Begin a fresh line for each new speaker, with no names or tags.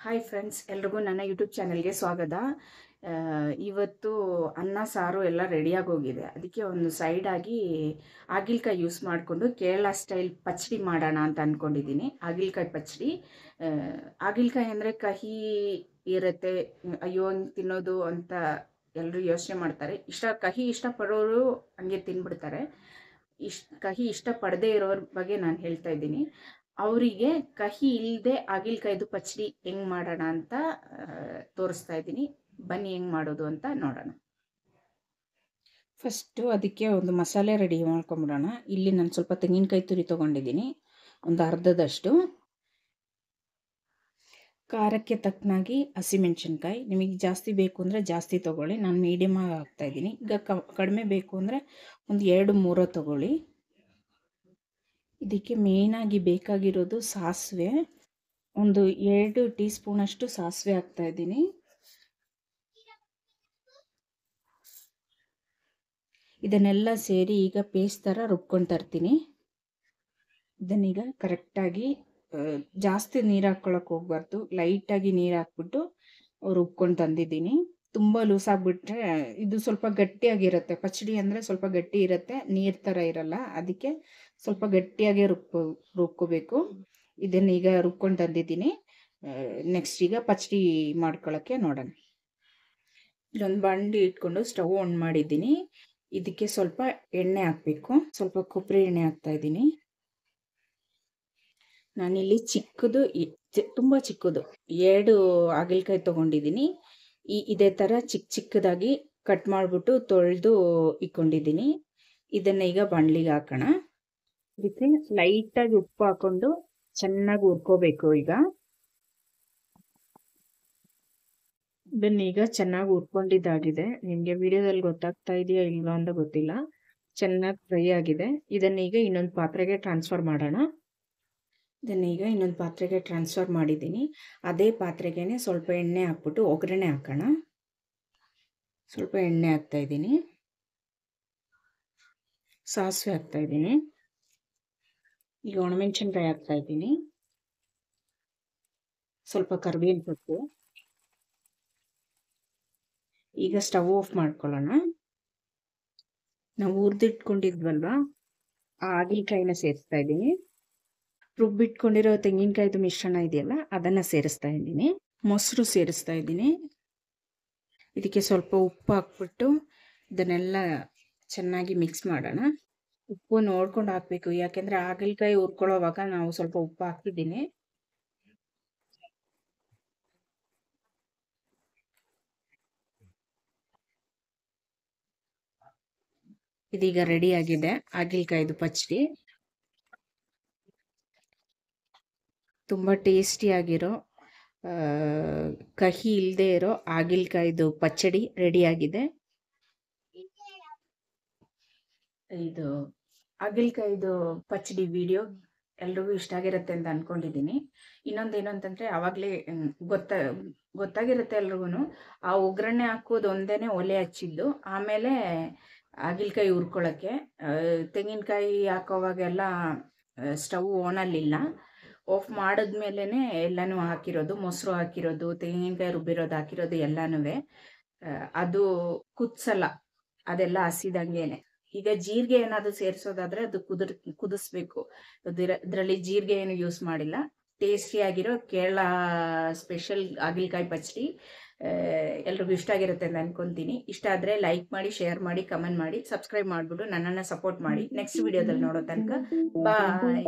Hi friends, ಎಲ್ರಿಗೂ ನನ್ನ YouTube ಚಾನೆಲ್ಗೆ ಸ್ವಾಗತ. ಇವತ್ತು ಅನ್ನ ಸಾರು ಎಲ್ಲ ರೆಡಿಯಾಗಿ ಹೋಗಿದೆ. ಅದಕ್ಕೆ ಒಂದು ಸೈಡಾಗಿ ಹಾಗಲಕಾಯಿ ಯೂಸ್ ಮಾಡಿಕೊಂಡು ಕೇರಳ ಸ್ಟೈಲ್ ಪಚ್ಚಡಿ ಮಾಡೋಣ ಅಂತ ಅಂದ್ಕೊಂಡಿದ್ದೀನಿ. ಹಾಗಲಕಾಯಿ ಪಚ್ಚಡಿ. ಹಾಗಲಕಾಯಿ ಅಂದರೆ ಕಹಿ ಇರುತ್ತೆ, ಅಯ್ಯೋ ಹಂಗೆ ತಿನ್ನೋದು ಅಂತ ಎಲ್ಲರೂ ಯೋಚನೆ ಮಾಡ್ತಾರೆ. ಕಹಿ ಇಷ್ಟಪಡೋರು ಹಂಗೆ ತಿನ್ಬಿಡ್ತಾರೆ. ಕಹಿ ಇಷ್ಟಪಡದೇ ಇರೋರ ಬಗ್ಗೆ ನಾನು ಹೇಳ್ತಾ ಇದ್ದೀನಿ. ಅವರಿಗೆ ಕಹಿ ಇಲ್ಲದೆ ಹಾಗಲಕಾಯ್ದು ಪಚ್ಚಡಿ ಹೆಂಗೆ ಮಾಡೋಣ ಅಂತ ತೋರಿಸ್ತಾ ಇದ್ದೀನಿ. ಬನ್ನಿ ಹೆಂಗೆ ಮಾಡೋದು ಅಂತ ನೋಡೋಣ. ಫಸ್ಟು ಅದಕ್ಕೆ ಒಂದು ಮಸಾಲೆ ರೆಡಿ ಮಾಡ್ಕೊಂಬಿಡೋಣ. ಇಲ್ಲಿ ನಾನು ಸ್ವಲ್ಪ ತೆಂಗಿನಕಾಯಿ ತುರಿ ತೊಗೊಂಡಿದ್ದೀನಿ, ಒಂದು ಅರ್ಧದಷ್ಟು. ಖಾರಕ್ಕೆ ತಕ್ಕನಾಗಿ ಹಸಿಮೆಣ್ಸಿನ್ಕಾಯಿ, ನಿಮಗೆ ಜಾಸ್ತಿ ಬೇಕು ಅಂದರೆ ಜಾಸ್ತಿ ತೊಗೊಳ್ಳಿ. ನಾನು ಮೀಡಿಯಮಾಗಿ ಹಾಕ್ತಾಯಿದ್ದೀನಿ. ಈಗ ಕಡಿಮೆ ಬೇಕು ಅಂದರೆ ಒಂದು 2-3 ತೊಗೊಳ್ಳಿ. ಇದಕ್ಕೆ ಮೇಯ್ನಾಗಿ ಬೇಕಾಗಿರೋದು ಸಾಸಿವೆ. ಒಂದು 2 ಟೀ ಸ್ಪೂನಷ್ಟು ಸಾಸಿವೆ ಹಾಕ್ತಾ ಇದ್ದೀನಿ. ಇದನ್ನೆಲ್ಲ ಸೇರಿ ಈಗ ಪೇಸ್ಟ್ ಥರ ರುಬ್ಕೊಂಡು ತರ್ತೀನಿ. ಇದನ್ನೀಗ ಕರೆಕ್ಟಾಗಿ ಜಾಸ್ತಿ ನೀರು ಹಾಕ್ಕೊಳಕ್ಕೆ ಹೋಗ್ಬಾರ್ದು, ಲೈಟಾಗಿ ನೀರು ಹಾಕ್ಬಿಟ್ಟು ರುಬ್ಕೊಂಡು ತಂದಿದ್ದೀನಿ. ತುಂಬ ಲೂಸ್ ಆಗಿಬಿಟ್ರೆ ಇದು ಸ್ವಲ್ಪ ಗಟ್ಟಿಯಾಗಿರುತ್ತೆ. ಪಚ್ಚಡಿ ಅಂದರೆ ಸ್ವಲ್ಪ ಗಟ್ಟಿ ಇರುತ್ತೆ, ನೀರು ಥರ ಇರಲ್ಲ. ಅದಕ್ಕೆ ಸ್ವಲ್ಪ ಗಟ್ಟಿಯಾಗೇ ರುಬ್ಕೋಬೇಕು. ಇದನ್ನೀಗ ರುಬ್ಕೊಂಡು ತಂದಿದ್ದೀನಿ. ನೆಕ್ಸ್ಟ್ ಈಗ ಪಚ್ಚಡಿ ಮಾಡ್ಕೊಳ್ಳೋಕ್ಕೆ ನೋಡೋಣ. ಇಲ್ಲೊಂದು ಬಾಂಡಿ ಇಟ್ಕೊಂಡು ಸ್ಟವ್ ಆನ್ ಮಾಡಿದ್ದೀನಿ. ಇದಕ್ಕೆ ಸ್ವಲ್ಪ ಎಣ್ಣೆ ಹಾಕಬೇಕು. ಸ್ವಲ್ಪ ಕೊಬ್ಬರಿ ಎಣ್ಣೆ ಹಾಕ್ತಾಯಿದ್ದೀನಿ. ನಾನಿಲ್ಲಿ ಚಿಕ್ಕದು, ತುಂಬ ಚಿಕ್ಕದು 2 ಹಾಗಲಕಾಯಿ ತೊಗೊಂಡಿದ್ದೀನಿ. ಇದೇ ಥರ ಚಿಕ್ಕದಾಗಿ ಕಟ್ ಮಾಡಿಬಿಟ್ಟು ತೊಳೆದು ಇಟ್ಕೊಂಡಿದ್ದೀನಿ. ಇದನ್ನು ಈಗ ಬಾಣಲಿಗೆ ಹಾಕೋಣ. ಇದಕ್ಕೆ ಲೈಟಾಗಿ ಉಪ್ಪು ಹಾಕ್ಕೊಂಡು ಚೆನ್ನಾಗಿ ಹುರ್ಕೋಬೇಕು. ಈಗ ಇದನ್ನೀಗ ಚೆನ್ನಾಗಿ ಹುರ್ಕೊಂಡಿದ್ದಾಗಿದೆ. ನಿಮಗೆ ವಿಡಿಯೋದಲ್ಲಿ ಗೊತ್ತಾಗ್ತಾ ಇದೆಯಾ ಇಲ್ವಾ ಅಂತ ಗೊತ್ತಿಲ್ಲ. ಚೆನ್ನಾಗಿ ಫ್ರೈ ಆಗಿದೆ. ಇದನ್ನೀಗ ಇನ್ನೊಂದು ಪಾತ್ರೆಗೆ ಟ್ರಾನ್ಸ್ಫರ್ ಮಾಡೋಣ. ಇದನ್ನೀಗ ಇನ್ನೊಂದು ಪಾತ್ರೆಗೆ ಟ್ರಾನ್ಸ್ಫರ್ ಮಾಡಿದ್ದೀನಿ. ಅದೇ ಪಾತ್ರೆಗೆ ಸ್ವಲ್ಪ ಎಣ್ಣೆ ಹಾಕ್ಬಿಟ್ಟು ಒಗ್ಗರಣೆ ಹಾಕೋಣ. ಸ್ವಲ್ಪ ಎಣ್ಣೆ ಹಾಕ್ತಾಯಿದ್ದೀನಿ, ಸಾಸಿವೆ ಹಾಕ್ತಾಯಿದ್ದೀನಿ, ಈಗ ಒಣಮೆಣಸಿನ್ಕಾಯಿ ಹಾಕ್ತಾಯಿದ್ದೀನಿ, ಸ್ವಲ್ಪ ಕರಿಬೇವಿನ ಸೊಪ್ಪು. ಈಗ ಸ್ಟವ್ ಆಫ್ ಮಾಡ್ಕೊಳ್ಳೋಣ. ನಾವು ಹುರಿದಿಟ್ಕೊಂಡಿದ್ವಲ್ವ ಆ ಹಾಗಲಕಾಯಿನ ಸೇರಿಸ್ತಾ ಇದ್ದೀನಿ. ರುಬ್ಬಿಟ್ಕೊಂಡಿರೋ ತೆಂಗಿನಕಾಯ್ದು ಮಿಶ್ರಣ ಇದೆಯಲ್ಲ ಅದನ್ನು ಸೇರಿಸ್ತಾ ಇದ್ದೀನಿ. ಮೊಸರು ಸೇರಿಸ್ತಾ ಇದ್ದೀನಿ. ಇದಕ್ಕೆ ಸ್ವಲ್ಪ ಉಪ್ಪು ಹಾಕ್ಬಿಟ್ಟು ಇದನ್ನೆಲ್ಲ ಚೆನ್ನಾಗಿ ಮಿಕ್ಸ್ ಮಾಡೋಣ. ಉಪ್ಪು ನೋಡ್ಕೊಂಡು ಹಾಕಬೇಕು, ಯಾಕೆಂದರೆ ಹಾಗಲಕಾಯಿ ಹುರ್ಕೊಳ್ಳೋವಾಗ ನಾವು ಸ್ವಲ್ಪ ಉಪ್ಪು ಹಾಕ್ತಿದ್ದೀನಿ. ಇದೀಗ ರೆಡಿಯಾಗಿದೆ ಹಾಗಲಕಾಯ್ದು ಪಚ್ಚಡಿ. ತುಂಬ ಟೇಸ್ಟಿಯಾಗಿರೋ ಕಹಿ ಇಲ್ಲದೆ ಇರೋ ಹಾಗಲಕಾಯ್ದು ಪಚ್ಚಡಿ ರೆಡಿಯಾಗಿದೆ. ಇದು ಹಾಗಲಕಾಯ್ದು ಪಚ್ಚಡಿ ವಿಡಿಯೋ ಎಲ್ರಿಗೂ ಇಷ್ಟ ಆಗಿರುತ್ತೆ ಅಂತ ಅಂದ್ಕೊಂಡಿದ್ದೀನಿ. ಇನ್ನೊಂದೇನು ಅಂತಂದರೆ, ಆವಾಗಲೇ ಗೊತ್ತಾಗಿರುತ್ತೆ ಎಲ್ರಿಗೂ, ಆ ಒಗ್ಗರಣೆ ಹಾಕೋದು ಒಂದೇ ಒಲೆ ಹಚ್ಚಿದ್ದು. ಆಮೇಲೆ ಹಾಗಲಕಾಯಿ ಹುರ್ಕೊಳ್ಳೋಕ್ಕೆ ತೆಂಗಿನಕಾಯಿ ಹಾಕೋವಾಗೆಲ್ಲ ಸ್ಟವ್ ಓನಲ್ಲಿಲ್ಲ. ಆಫ್ ಮಾಡಿದ್ಮೇಲೆ ಎಲ್ಲನೂ ಹಾಕಿರೋದು, ಮೊಸರು ಹಾಕಿರೋದು, ತೆಂಗಿನಕಾಯಿ ರುಬ್ಬಿರೋದು ಹಾಕಿರೋದು ಎಲ್ಲನೂ. ಅದು ಕುದಿಸಲ್ಲ, ಅದೆಲ್ಲ ಹಸಿದಂಗೇನೆ. ಈಗ ಜೀರಿಗೆ ಏನಾದರೂ ಸೇರಿಸೋದಾದರೆ ಅದು ಕುದಿಸ್ಬೇಕು. ಇದರಲ್ಲಿ ಜೀರಿಗೆ ಏನು ಯೂಸ್ ಮಾಡಿಲ್ಲ. ಟೇಸ್ಟಿಯಾಗಿರೋ ಕೇರಳ ಸ್ಪೆಷಲ್ ಹಾಗಲಕಾಯಿ ಪಚ್ಚಡಿ ಎಲ್ರಿಗೂ ಇಷ್ಟ ಆಗಿರುತ್ತೆ ಅಂತ ಅನ್ಕೊತೀನಿ. ಇಷ್ಟ ಆದರೆ ಲೈಕ್ ಮಾಡಿ, ಶೇರ್ ಮಾಡಿ, ಕಮೆಂಟ್ ಮಾಡಿ, ಸಬ್ಸ್ಕ್ರೈಬ್ ಮಾಡಿಬಿಟ್ಟು ನನ್ನನ್ನು ಸಪೋರ್ಟ್ ಮಾಡಿ. ನೆಕ್ಸ್ಟ್ ವಿಡಿಯೋದಲ್ಲಿ ನೋಡೋ ತನಕ ಬಾಯ್.